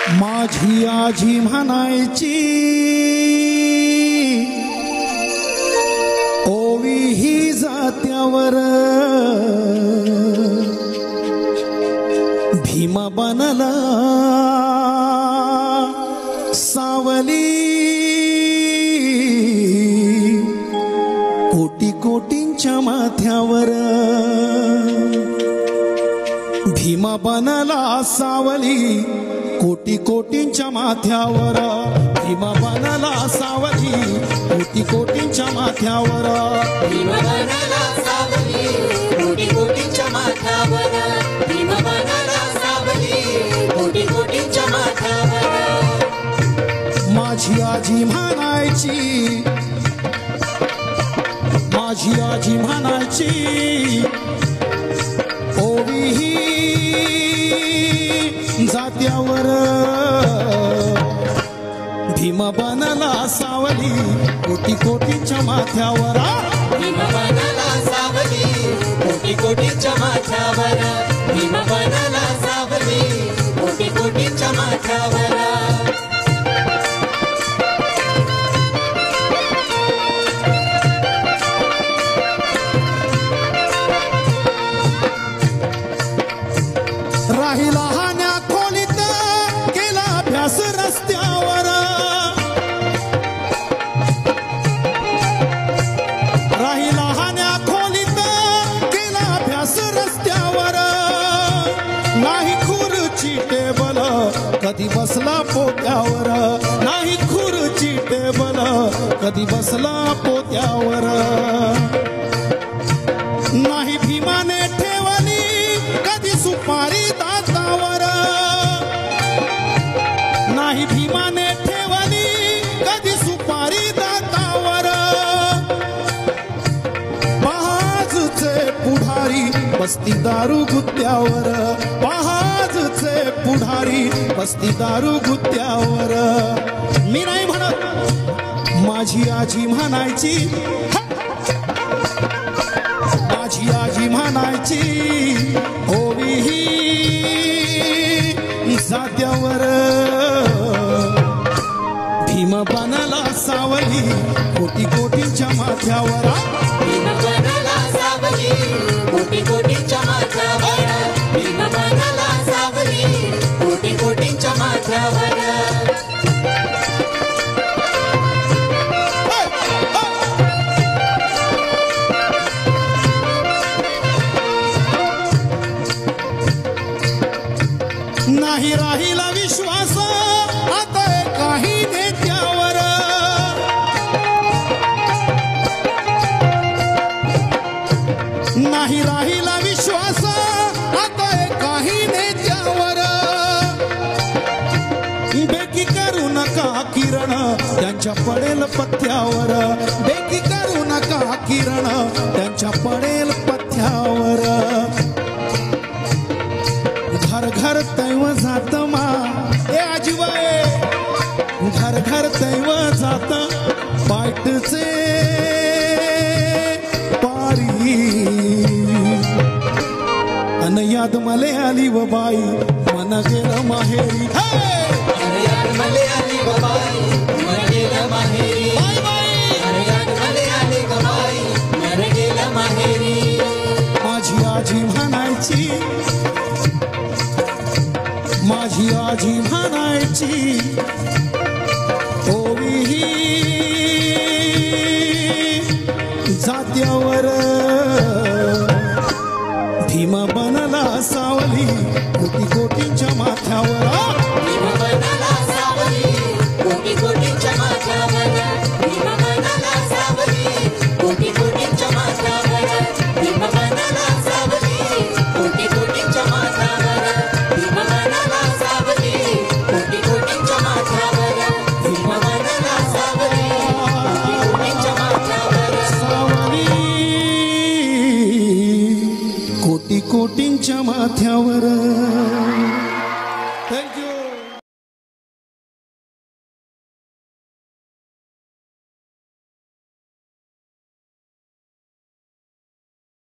माझी आजी म्हणायची ओवी ही जात्यावर भीम बनला सावली कोटी कोटींच्या माथ्यावर भीम बनला सावली कोटी कोटींच्या माथ्यावर भीम बनला सावली कोटी कोटींच्या माथ्यावर भीम बनला सावली कोटी कोटींच्या माथ्यावर भीम बनला सावली कोटी कोटींच्या माथ्यावर माझी आजी म्हणायची माझी आजी म्हणायची ओवी ही जात्यावर भीम बनला सावली कोटी कोटींच्या माथ्यावर भीम बनला सावली कोटी कोटींच्या माथ्यावर भीम बनला सावली कोटी कोटींच्या माथ्यावर राहिला हाण्या खोलीत केला अभ्यास रस्त्यावर राहिला हाण्या खोलीत केला अभ्यास रस्त्यावर नाही खुर्ची टेबल कधी बसला पोत्यावर नाही खुर्ची टेबल कधी बसला पोत्यावर नाही भीमाने ठेवली कधी सुपारी दातावर नाही भीमाने ठेवली कधी सुपारी दातावर पहाजचे पुढारी बसती दारू गुत्त्यावर पहाजचे पुढारी बसती दारू गुत्त्यावर मी नाही म्हणत माझी आजी म्हणायची माझी आजी म्हणायची ओवी ही जात्यावर भीम बनला सावली कोटी कोटींच्या माथ्यावर भीम बनला सावली कोटी कोटींच्या माथ्यावर भीम बनला सावली कोटी कोटींच्या माथ्यावर नाही राहिला विश्वास आता काही नेत्यावर नाही राहिला विश्वास आता काही नेत्यावर बेकी करू नका किरण त्यांच्या पडेल पथ्यावर बेकी करू नका किरण त्यांच्या पडेल पथ्यावर घर घर दैव जात मा ए आजीबाई घर घर दैव जात पाटचे पारी अन याद मले आली व बाई मन गेलं माहेरी याद मले आली व बाई मन गेलं माहेरी बाई बाई याद मले आली व बाई मन गेलं माहेरी माझी आजी म्हणायची माझी आजी म्हणायची ओवी ही जात्यावर भीम बनला सावली कोटी कोटींच्या माथ्यावर भीम बनला सावली कोटी कोटींच्या माथ्यावर भीम बनला सावली कोटी कोटींच्या माथ्यावर भीम बनला सावली कोटी कोटींच्या माथ्यावर भीम बनला सावली कोटी कोटींच्या माथ्यावर भीम बनला सावली कोटी कोटींच्या माथ्यावर सावली कोटी कोटींच्या माथ्यावर